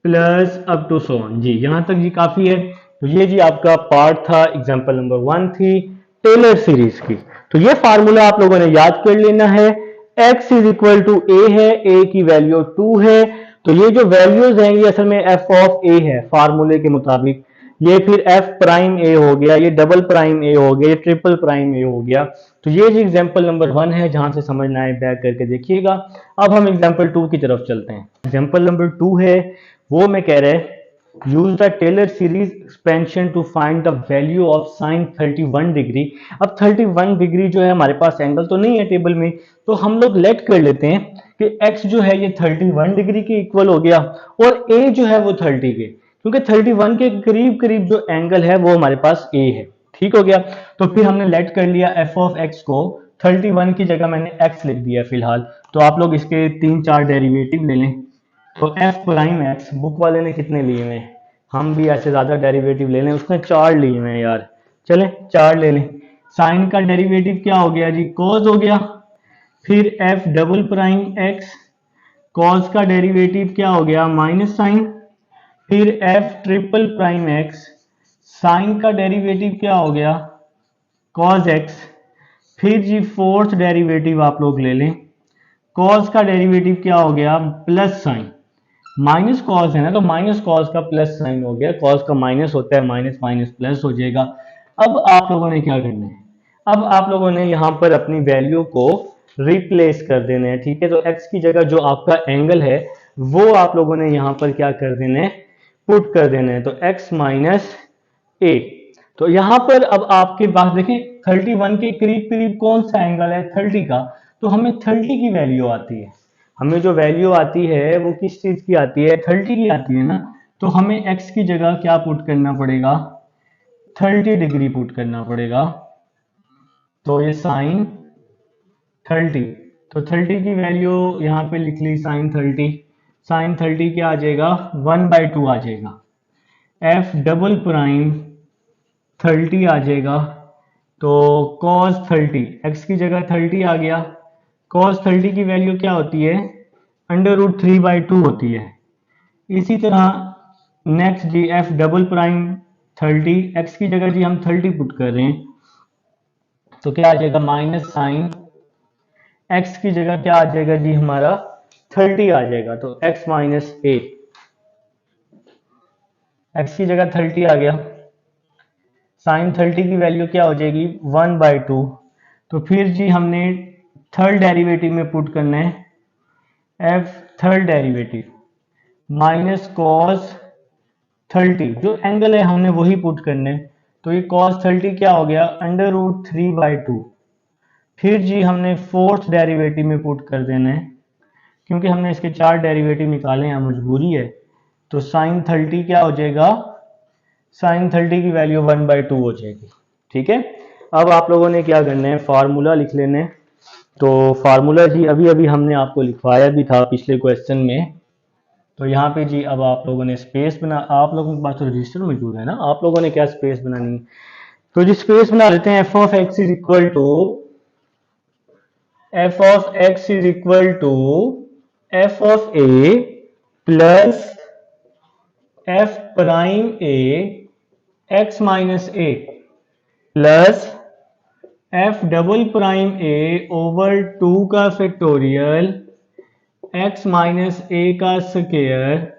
plus up to so on. जी यहां तक जी काफी है। तो ये जी आपका पार्ट था, एग्जांपल नंबर 1 थी टेलर सीरीज की। तो ये फार्मूला आप लोगों ने याद कर लेना है। x is equal to a है, a की वैल्यू 2 है। तो ये जो वैल्यूज हैं ये असल में f ऑफ a है फार्मूले के मुताबिक। ये फिर f प्राइम a हो गया, ये डबल प्राइम a हो गया, ये ट्रिपल प्राइम a हो गया। तो ये जी एग्जांपल नंबर 1 है, जहां से समझना है बैक करके देखिएगा। अब हम एग्जांपल 2 की तरफ चलते हैं। एग्जांपल नंबर 2 है, वो मैं कह रहा है, use the Taylor series expansion to find the value of sine 31 degree. अब 31 डिग्री जो है हमारे पास एंगल तो नहीं है टेबल में, तो हम लोग लेट कर लेते हैं कि x जो है ये 31 डिग्री के इक्वल हो गया, और a जो है वो 30 के, क्योंकि 31 के करीब करीब जो एंगल है वो हमारे पास a है। ठीक हो गया। तो फिर हमने लेट कर लिया f ऑफ x को, 31 की जगह मैंने x लिख दिया फिलहाल। तो आप लोग इसके 3-4 डेरिवेटिव ले लें। तो f प्राइम x, बुक वाले ने कितने लिए हुए हैं, हम भी ऐसे ज्यादा डेरिवेटिव ले लें, उसने 4 लिए हुए हैं यार, चले 4 ले लें। साइन का डेरिवेटिव क्या हो गया जी, कॉस हो गया, फिर f double prime x, cos का डेरिवेटिव क्या हो गया, माइनस साइन, फिर f triple prime x, sine का डेरिवेटिव क्या हो गया, कॉस x, फिर जी फोर्थ डेरिवेटिव आप लोग ले लें, कॉस का डेरिवेटिव क्या हो गया, प्लस साइन, माइनस कॉस है ना, तो माइनस कॉस का प्लस साइन हो गया, कॉस का माइनस होता है, माइनस माइनस प्लस हो जाएगा। अब आप लोगों ने क्या करना है, अब आप लोगों ने यहां पर अपनी वैल्यू को रिप्लेस कर देना है। ठीक है, तो x की जगह जो आपका एंगल है वो आप लोगों ने यहां पर क्या कर देना है, पुट कर देना है। तो x माइनस ए, तो यहां पर अब आपके पास देखिए 31 के करीब करीब कौन सा एंगल है, 30 का, तो हमें 30 की वैल्यू आती है। हमें जो वैल्यू आती है वो किस चीज की आती है, 30 की आती है ना। तो हमें x की जगह क्या पुट करना पड़ेगा, 30 डिग्री पुट करना पड़ेगा। तो ये साइन 30, तो 30 की वैल्यू यहाँ पे लिख ली साइन 30। साइन 30 क्या आ जाएगा, 1/2 आ जाएगा। एफ डबल प्राइम 30 आ जाएगा। तो cos 30, x की जगह 30 आ गया। cos 30 की वैल्यू क्या होती है, √3/2 होती है। इसी तरह नेक्स्ट जी एफ डबल प्राइम 30, x की जगह जी हम 30 पुट कर रहे हैं, तो क्या आ जाएगा माइनस साइन, x की जगह क्या आ जाएगा जी हमारा 30 आ जाएगा। तो x माइनस ए, x की जगह 30 आ गया। साइन 30 की वैल्यू क्या हो जाएगी 1/2। तो फिर जी हमने थर्ड डेरिवेटिव में पुट करना है, f third derivative minus cos 30, जो एंगल है हमने वही पुट करना है। तो ये cos 30 क्या हो गया, √3/2। फिर जी हमने फोर्थ डेरिवेटिव में पुट कर देना है, क्योंकि हमने इसके 4 डेरिवेटिव निकाले हैं, मजबूरी है। तो साइन 30 क्या हो जाएगा, साइन 30 की वैल्यू 1/2 हो जाएगी। ठीक है, अब आप लोगों ने क्या करना है, फार्मूला लिख लेना है। तो फार्मूला जी अभी अभी हमने आपको लिखवाया भी था पिछले क्वेश्चन में। तो यहाँ पे जी अब आप लोगों ने स्पेस बना, आप लोगों के पास तो रजिस्टर मौजूद है ना, आप लोगों ने क्या स्पेस बनानी है। तो जी स्पेस बना लेते हैं, f of x is equal to f of x is equal to f of a plus f prime a x minus a plus f double prime a over 2 का फैक्टोरियल x माइनस a का square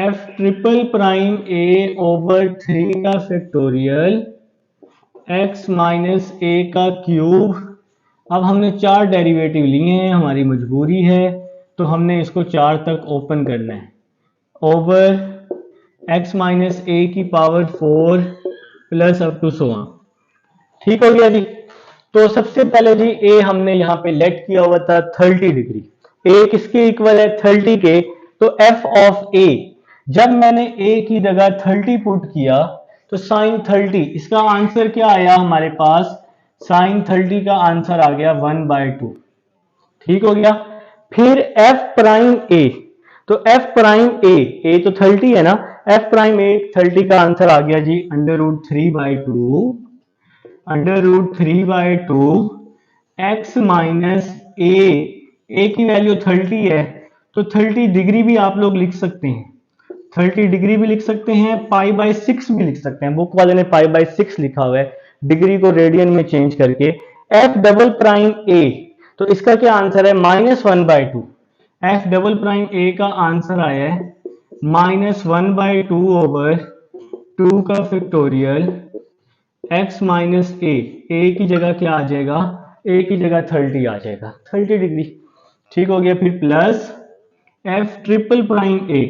f triple prime a over 3 का factorial x minus a का cube. अब हमने 4 derivative लिए हैं, हमारी मजबूरी है, तो हमने इसको 4 तक ओपन करना है, ओवर x माइनस a की power 4 plus up to so on. ठीक हो गया जी। तो सबसे पहले जी a हमने यहाँ पे लेट किया हुआ था 30 डिग्री, a किसके इक्वल है 30 के। तो f ऑफ a, जब मैंने a की जगह 30 पुट किया तो साइन 30, इसका आंसर क्या आया हमारे पास, साइन 30 का आंसर आ गया 1/2। ठीक हो गया। फिर f प्राइम a, तो f प्राइम a तो 30 है ना, f प्राइम a 30 का आंसर आ गया जी √3/2, √3/2 x माइनस a की वैल्यू 30 है, तो 30 डिग्री भी आप लोग लिख सकते हैं, 30 डिग्री भी लिख सकते हैं, π/6 भी लिख सकते हैं। बुक वाले ने π/6 लिखा हुआ है, डिग्री को रेडियन में चेंज करके। f डबल प्राइम a, तो इसका क्या आंसर है -1/2। f डबल प्राइम a का आंसर आया है -1/2 ओवर 2 का फैक्टोरियल x माइनस a की जगह क्या आ जाएगा, a की जगह 30 आ जाएगा, 30 डिग्री। ठीक हो गया। फिर plus f triple prime a,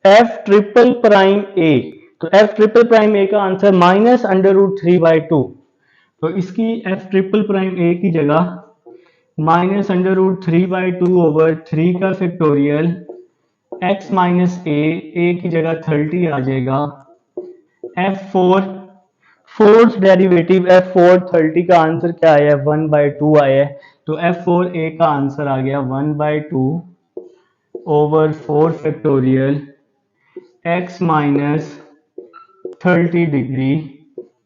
f triple prime a, तो f ट्रिपल प्राइम a का आंसर -√3/2। तो इसकी f ट्रिपल प्राइम a की जगह -√3/2 ओवर 3 का फैक्टोरियल x माइनस a की जगह 30 आ जाएगा। f4 फोर्थ डेरिवेटिव f4 30 का आंसर क्या आया है 1/2 आया है, तो f4a का आंसर आ गया 1/2 over 4 factorial x minus 30 degree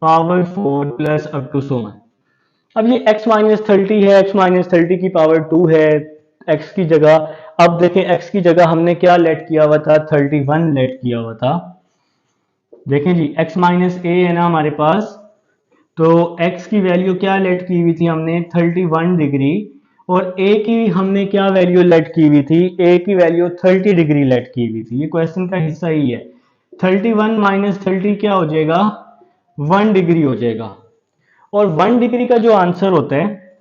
power 4 plus up to so on. अब ये x माइनस 30 है, x माइनस 30 की पावर 2 है x की जगह। अब देखें x की जगह हमने क्या लेट किया हुआ था, 31 लेट किया हुआ था। देखें जी x माइनस a है ना हमारे पास, तो x की वैल्यू क्या लेट की हुई थी हमने 31 डिग्री, और a की हमने क्या वैल्यू लेट की हुई थी, a की वैल्यू 30 डिग्री लेट की हुई थी। ये क्वेश्चन का हिस्सा ही है। 31 माइनस 30 क्या हो जाएगा 1 डिग्री हो जाएगा, और 1 डिग्री का जो आंसर होता है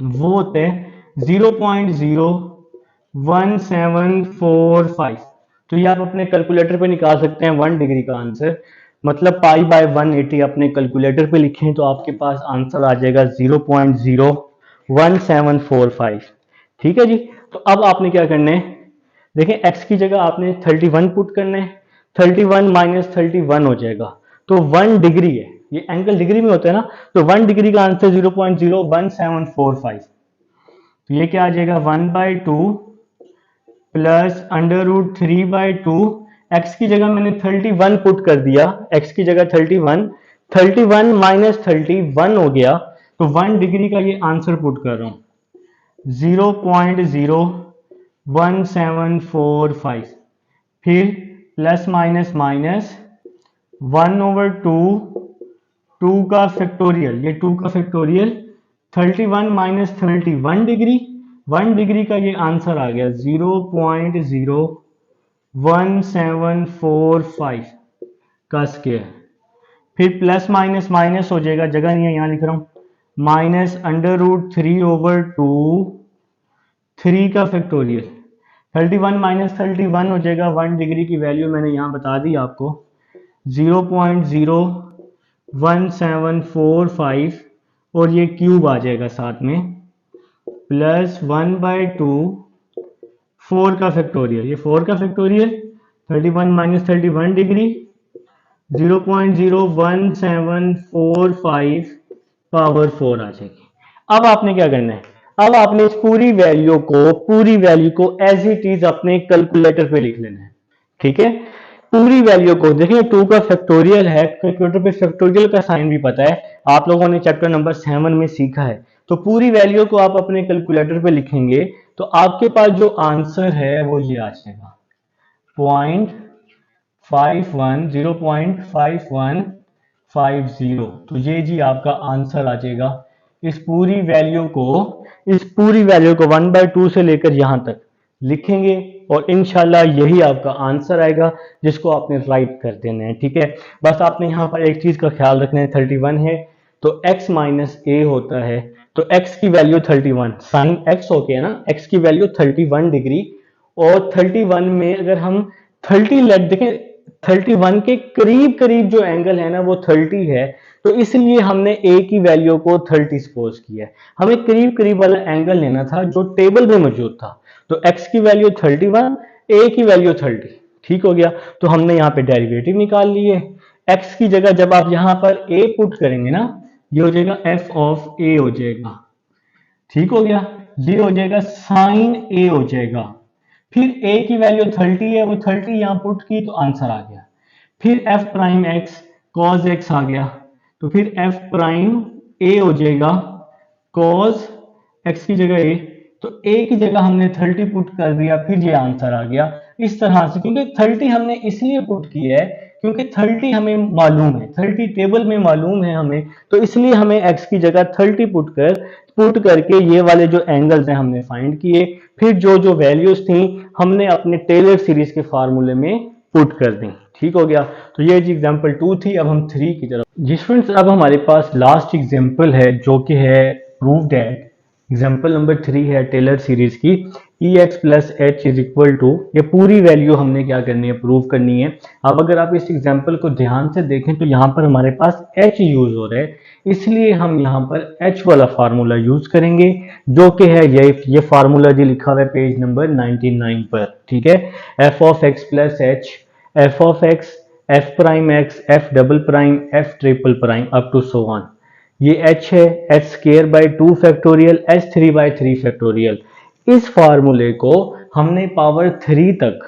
वो होता है 0.01745। तो ये आप अपने कैलकुलेटर पे निकाल सकते हैं 1 डिग्री का आंसर, मतलब π/180 अपने कैलकुलेटर पे लिखें तो आपके पास आंसर आ जाएगा 0.01745। ठीक है जी। तो अब आपने क्या करना है, देखें x की जगह आपने 31 पुट करना है, 31 माइनस 31 हो जाएगा, तो 1 डिग्री है, ये एंगल डिग्री में होता है ना, तो 1 डिग्री का आंसर 0.01745, तो ये क्या आ जाएगा 1/2 प्लस अंडर रूट 3/2, एक्स की जगह मैंने 31 पुट कर दिया, एक्स की जगह 31, 31 माइनस 31 हो गया, तो 1 डिग्री का ये आंसर पुट कर रहा हूं 0.01745, फिर प्लस माइनस माइनस 1/2, 2 का फैक्टोरियल, ये 2 का फैक्टोरियल, 31 माइनस 31 डिग्री, 1 डिग्री का ये आंसर आ गया 0.01745 का स्क्वायर, फिर प्लस माइनस माइनस हो जाएगा, जगह नहीं है यहां लिख रहा हूं, माइनस अंडर रूट 3/2, 3 का फैक्टोरियल, 31 माइनस 31 हो जाएगा, 1 डिग्री की वैल्यू मैंने यहां बता दी आपको 0.01745, और ये क्यूब आ जाएगा साथ में, प्लस 1/2, 4 का फैक्टोरियल, ये 4 का फैक्टोरियल, 31 माइनस 31 डिग्री, 0.01745 पावर 4 आ जाएगी। अब आपने क्या करना है, अब आपने इस पूरी वैल्यू को एज इट इज अपने कैलकुलेटर पे लिख लेना है, ठीक है। पूरी वैल्यू को देखिए, 2 का फैक्टोरियल है, कैलकुलेटर पे फैक्टोरियल का साइन भी पता है, आप लोगों ने चैप्टर नंबर 7 में सीखा है, तो पूरी वैल्यू को आप अपने कैलकुलेटर पे लिखेंगे तो आपके पास जो आंसर है वो ये आ जाएगा 0.5150, तो ये जी आपका आंसर आ जाएगा। इस पूरी वैल्यू को 1/2 से लेकर यहां तक लिखेंगे और इंशाल्लाह यही आपका आंसर आएगा, जिसको आपने राइट कर देना है, ठीक है। बस आपने यहाँ पर एक चीज का ख्याल रखना है, 31 है तो x माइनस ए होता है, तो x की वैल्यू 31, साइन x हो गया ना, x की वैल्यू 31 डिग्री, और 31 में अगर हम 30 लेट देखें, 31 के करीब करीब जो एंगल है ना वो 30 है, तो इसलिए हमने a की वैल्यू को 30 सपोज किया है, हमें करीब करीब वाला एंगल लेना था जो टेबल में मौजूद था, तो x की वैल्यू 31, a की वैल्यू 30, ठीक हो गया। तो हमने यहाँ पे डेरिवेटिव निकाल लिए, x की जगह जब आप यहाँ पर a पुट करेंगे ना, ये हो जाएगा f ऑफ a हो जाएगा, ठीक हो गया, ये हो जाएगा साइन a हो जाएगा, फिर a की वैल्यू 30 है, वो 30 यहां पुट की तो आंसर आ गया, फिर f prime x cos x आ गया, तो फिर f प्राइम a हो जाएगा cos x की जगह a, तो a की जगह हमने 30 पुट कर दिया, फिर ये आंसर आ गया इस तरह से, क्योंकि 30 हमने इसलिए पुट किया है क्योंकि 30 हमें मालूम है, 30 टेबल में मालूम है हमें, तो इसलिए हमें x की जगह 30 पुट करके ये वाले जो एंगल्स हैं हमने फाइंड किए, फिर जो जो वैल्यूज थी हमने अपने टेलर सीरीज के फार्मूले में पुट कर दी, ठीक हो गया। तो ये जी एग्जांपल 2 थी, अब हम 3 की तरफ जी फ्रेंड्स, अब हमारे पास लास्ट एग्जांपल है जो कि है प्रूव्ड है, एग्जाम्पल नंबर 3 है टेलर सीरीज की, ex plus h is equal to, ये पूरी वैल्यू हमने क्या करनी है, प्रूव करनी है। अब अगर आप इस एग्जाम्पल को ध्यान से देखें तो यहाँ पर हमारे पास h यूज हो रहा है, इसलिए हम यहाँ पर h वाला फार्मूला यूज करेंगे, जो कि है ये फार्मूला जो लिखा हुआ है पेज नंबर 99 पर, ठीक है। f of x plus h, f of x, f prime x, f double prime, f triple prime up to so on, ये h है, h square by 2 factorial, h 3/3 factorial. इस फार्मूले को हमने पावर 3 तक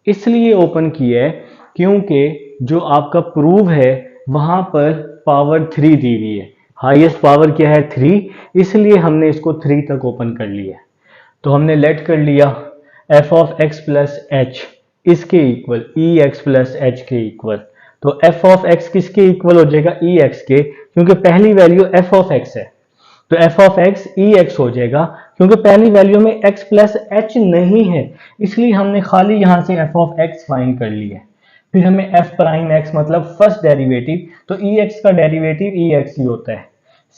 इसलिए ओपन किया है क्योंकि जो आपका प्रूव है वहां पर पावर 3 दी हुई है, हाईएस्ट पावर क्या है 3, इसलिए हमने इसको 3 तक ओपन कर लिया। तो हमने लेट कर लिया f of x plus H इसके इक्वल ई एक्स प्लस एच के इक्वल, तो f ऑफ x किसके इक्वल हो जाएगा, ई एक्स के, क्योंकि पहली वैल्यू f ऑफ x है, तो f of x E x हो जाएगा, क्योंकि पहली वैल्यू में x प्लस एच नहीं है, इसलिए हमने खाली यहां से f ऑफ x फाइंड कर लिया। फिर हमें f प्राइम x मतलब फर्स्ट डेरिवेटिव, तो ई एक्स का डेरिवेटिव ई एक्स ही होता है,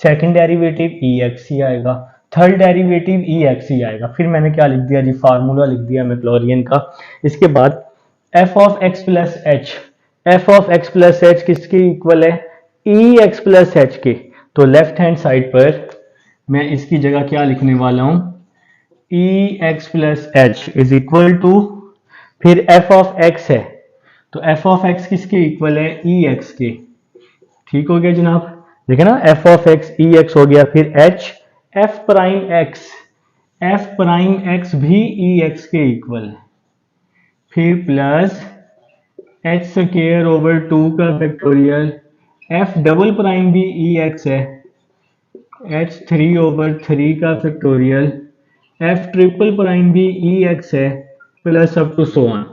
सेकंड डेरिवेटिव ई एक्स ही आएगा, थर्ड डेरिवेटिव ई एक्स ही आएगा। फिर मैंने क्या लिख दिया जी, फार्मूला लिख दिया मैक्लॉरियन का। इसके बाद f of x plus h, f of x plus H किसके इक्वल है, ई एक्स प्लस एच के, तो लेफ्ट हैंड साइड पर मैं इसकी जगह क्या लिखने वाला हूं, e x plus h is equal to, फिर एफ ऑफ एक्स है तो एफ ऑफ एक्स किसके इक्वल है, ई एक्स के। ठीक हो गया जनाब, देखे ना, F of x E x हो गया, फिर H F prime x, f prime x भी ई एक्स के इक्वल है, फिर प्लस एच स्क्वायर ओवर 2 का फैक्टोरियल, एफ डबल प्राइम भी ई एक्स है, एच 3 ओवर 3 का फैक्टोरियल, एफ ट्रिपल प्राइम भी ई एक्स है, plus up to so on.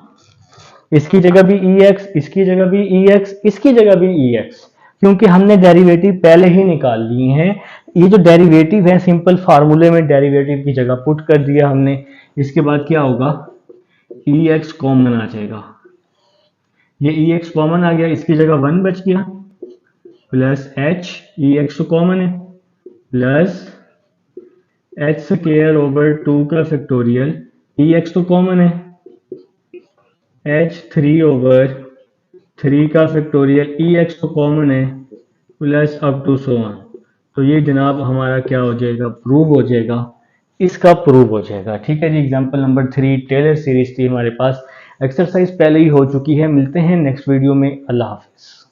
इसकी जगह भी ई एक्स, इसकी जगह भी ई एक्स, इसकी जगह भी ई एक्स, क्योंकि हमने डेरिवेटिव पहले ही निकाल लिए हैं। ये जो डेरिवेटिव है सिंपल फार्मूले में डेरिवेटिव की जगह पुट कर दिया हमने। इसके बाद क्या होगा, ई एक्स कॉमन आ जाएगा, ये ई एक्स कॉमन आ गया, इसकी जगह 1 बच गया, प्लस एच, ई एक्स तो कॉमन है, प्लस एच स्क्वायर ओवर 2 का फैक्टोरियल, ई एक्स तो कॉमन है, एच 3 ओवर 3 का फैक्टोरियल, ई एक्स तो कॉमन है, plus up to so on. तो ये जनाब हमारा क्या हो जाएगा, प्रूव हो जाएगा, इसका प्रूव हो जाएगा। ठीक है जी, एग्जांपल नंबर 3 टेलर सीरीज थी हमारे पास, एक्सरसाइज पहले ही हो चुकी है। मिलते हैं नेक्स्ट वीडियो में, अल्लाह हाफिज।